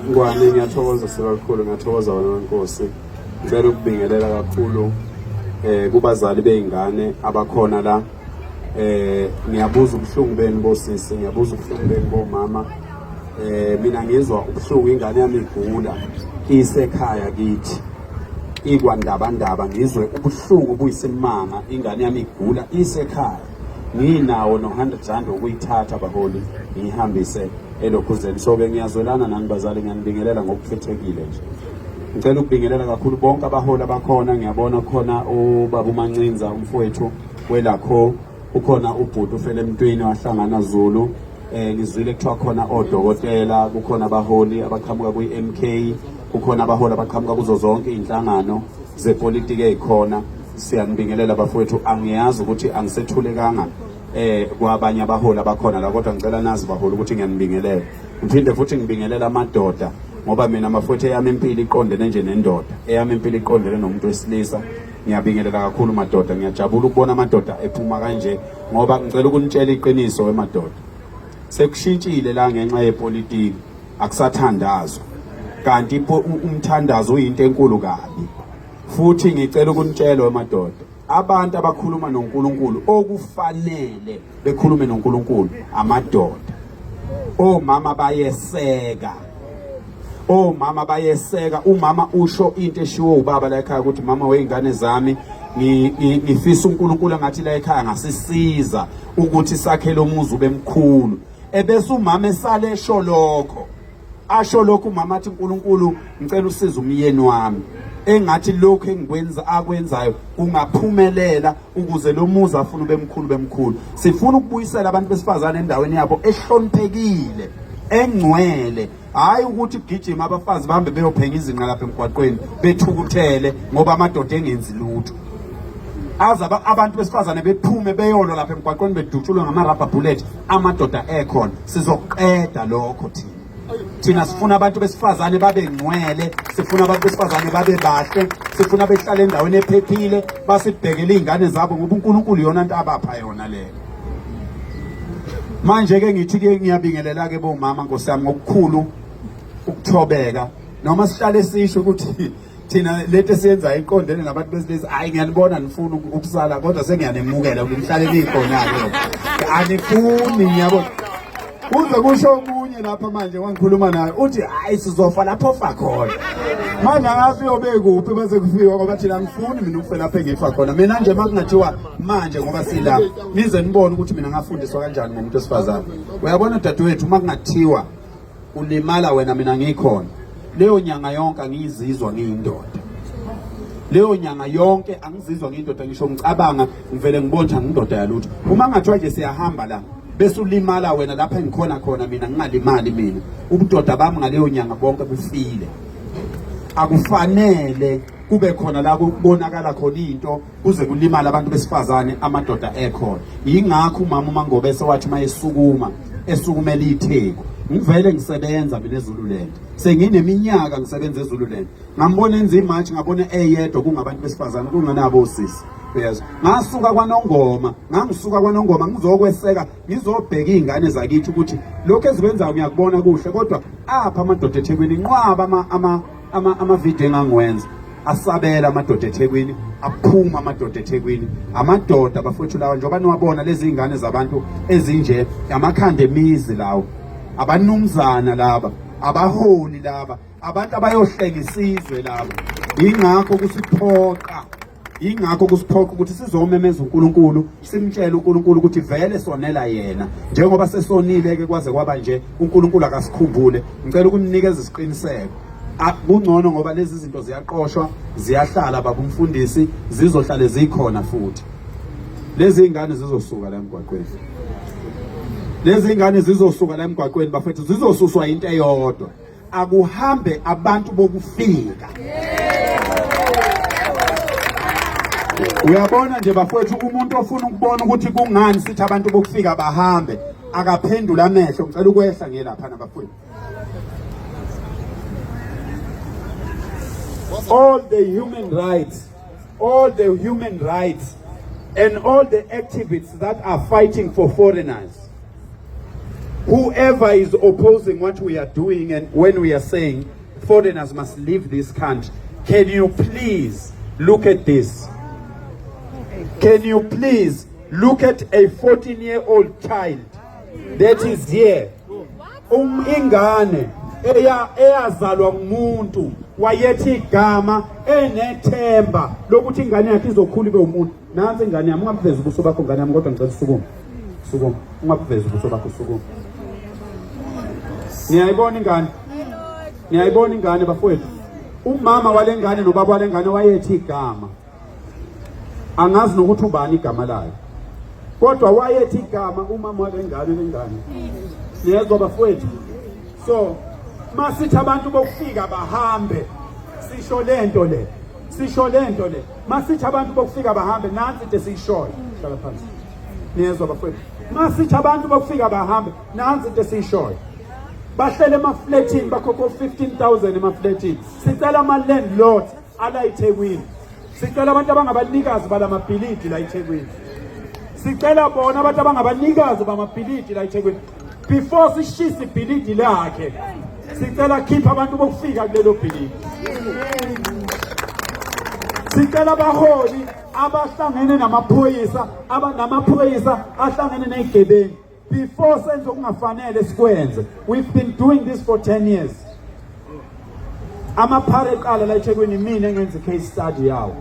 Ngwane ngiyathokoza sikakhulu, ngiyathokoza wena wenkosi. Ngicela ukubingelela kakhulu kubazali beingane abakhona la. Ngiyabuza ubuhlungu benu bosisi, ngiyabuza ubuhlungu benu bomama. Mina ngizwa ubuhlungu ingane yami igula isekhaya kithi. Ikwandabandaba ngizwe ubuhlungu buyisimanga ingane yami igula isekhaya. Nginawo no100 rand ukuyithatha baholi ngihambise elokhuzeni. So ngiyazwelana nani bazali, ngiyanibingelela ngokukhethekile nje. Ngicela ukubingelela kakhulu bonke abaholi abakhona. Ngiyabona khona ubaba uMancinza umfowethu welakho, ukhona ubhuti ufele emntwini wahlangana Zulu. Ngizwile kuthiwa khona odokotela, kukhona abaholi abaqhamuka kwi-MK, kukhona abaholi abaqhamuka kuzo zonke inhlangano zepolitiki ezikhona. Siyanibingelela bafowethu. Angiyazi ukuthi angisethulekanga kwabanye abaholi abakhona la, kodwa ngicela nazi baholi ukuthi ngiyanibingelela. Ngiphinde futhi ngibingelela amadoda, ngoba mina mafowethu eyami impilo iqondene nje nendoda, eyami impilo iqondene nomuntu wesilisa. Ngiyabingelela kakhulu madoda, ngiyajabula ukubona amadoda ephuma kanje, ngoba ngicela ukunitshela iqiniso wemadoda, sekushintshile la ngenxa yepolitiki, akusathandazwa. Kanti umthandazo uyinto enkulu kabi. Futhi ngicela ukunitshela wemadoda, abantu abakhuluma noNkulunkulu okufanele bekhulume noNkulunkulu amadoda. Omama bayeseka, omama bayeseka. Umama usho into eshiwo ubaba la ekhaya ukuthi mama weingane zami, ngifisa uNkulunkulu angathi la ekhaya ngasisiza ukuthi sakhele umuzi ube mkhulu. Ebese umama esale esho lokho, asho lokho umama athi uNkulunkulu ngicela usize umyeni wami, engathi lokho engikwenza akwenzayo ungaphumelela ukuze lo muzi afuna ube mkhulu. Sifuna ukubuyisela abantu besifazane endaweni yabo ehloniphekile, engcwele. Hayi ukuthi gijima abafazi bahambe beyophenga izinqa lapha emgwaqweni bethukuthele ngoba amadoda engenzi lutho. Aza abantu besifazane bephume beyolo lapha emgwaqweni bedutshulwe ngama-rubber bullet, amadoda ekhona. Sizoqeda lokho thina. Thina sifuna abantu besifazane babe ngcwele, sifuna abantu besifazane babe bahle, sifuna behlale endaweni ephephile, basibhekele izingane zabo ngoba uNkulunkulu yona into abapha yona leyo. Manje ke ngithi ke ngiyabingelela ke bomama Nkosi yami ngokukhulu ukuthobeka, noma sihlale sisho ukuthi thina lethe siyenza iqondene nabantu besilisa. Hayi ngiyanibona nifuna ukusala, kodwa sengiyanemukela ukuthi nihlale nikhona ke. Anifuni ngiyabona. Kuze kusho omunye lapha manje wangikhuluma naye uthi hayi sizofa lapho fa khona. Manje ngathi uyobekuphi bese kufika ngoba thina ngifuni mina ukufe lapha engifa khona. Mina nje makungathiwa manje ngoba sila nize nibone ukuthi mina ngafundiswa kanjani ngomuntu wesifazane. Uyabona dadewethu, makungathiwa ulimala wena mina ngikhona, leyo nyanga yonke angizizwa ngiyindoda. Leyo nyanga yonke angizizwa ngiyindoda, ngisho ngicabanga ngivele ngibona ngindoda yalutho. Uma ngathiwa nje siyahamba la bese ulimala wena lapha engikhona khona, mina ngingalimali. Mina ubudoda bami ngaleyo nyanga bonke bufile. Akufanele kube khona la kubonakala khona into kuze kulimala abantu besifazane amadoda ekhona. Yingakho umama uMangobese wathi esukumela itheku. Ngivele ngisebenza mina eZululand, sengineminyaka ngisebenza eZululand. Ngambona enza imatch, ngabona eyedwa kungabantu besifazane, kungenabo osisi. Yes. Ngisuka kwaNongoma ngizokweseka, ngizobheka izingane zakithi ukuthi lokho ezikwenzayo ngiyakubona kuhle, kodwa apha amadoda eThekwini nqwaba ama-video engangiwenza asabela amadoda eThekwini, aphuma amadoda eThekwini. Amadoda bafowethu lawa njengoba niwabona lezi ingane zabantu ezinje, amakhanda emizi lawo, abanumzana laba, abaholi laba, abantu abayohlenga isizwe laba. Yingakho kusiphoqa ukuthi sizomemeza uNkulunkulu, simtshele uNkulunkulu ukuthi vele sonela yena. Njengoba sesonile ke kwaze kwaba nje, uNkulunkulu akasikhumbule. Ngicela ukuninikeza isiqiniseko. Kungcono ngoba lezi zinto ziyaqoshwa, ziyahlala baba umfundisi, zizohlale zikhona futhi. Lezi ingane zizosuka la emgwaqweni. Lezi ingane zizosuka la emgwaqweni bafethu, zizosuswa into eyodwa. Akuhambe abantu bokufika. Uyabona nje bafowethu, umuntu ofuna ukubona ukuthi kungani sithi abantu bokufika bahambe, akaphendula amehlo. Ngicela ukwehla ngelapha nabafowethu. All the human rights and all the activists that are fighting for foreigners, whoever is opposing what we are doing and when we are saying foreigners must leave this country, can you please look at this? Can you please look at a 14-year-old child that is here? Ingane eyazalwa ngumuntu wayethi igama enethemba lokuthi ingane yakhe izokhula ibe umuntu. Nansi ingane yami, ungabuveza ubuso bakho ngane yami, kodwa ngicela usukuma. Sukuma, ungabuveza ubuso bakho, sukuma. Niyayibona ingane? Niyayibona ingane bafowethu? Umama walengane nobaba walengane wayethi igama. Angazi nokuthi ubani igama layo. Kodwa wayethi igama umama walengane lengane. Niyezwa bafowethu? So, masithi abantu bokufika bahambe. Sisho lento le. Sisho lento le. Masithi abantu bokufika bahambe, nansi into siyishoyo. Hlala phansi. Niyezwa bafowethu? Masithi abantu bokufika bahambe, nansi into siyishoyo. Bahlele emafletini bakhokho 15,000 emafletini. Sicela ama-landlord ala eThekwini. Sicela abantu abangabanikazi balamabhilidi la eThekwini. Sicela bona abantu abangabanikazi bamabhilidi la eThekwini. Before sishisa ibhilidi lakhe, sicela khipha abantu bokufika kulelo bhilidi. Sicela abaholi abahlangene namaphoyisa, namaphoyisa ahlangene nezigebengu. Before senze okungafanele sikwenze. We've been doing this for 10 years. Amaphare eqala la eThekwini mina engenza case study yawo.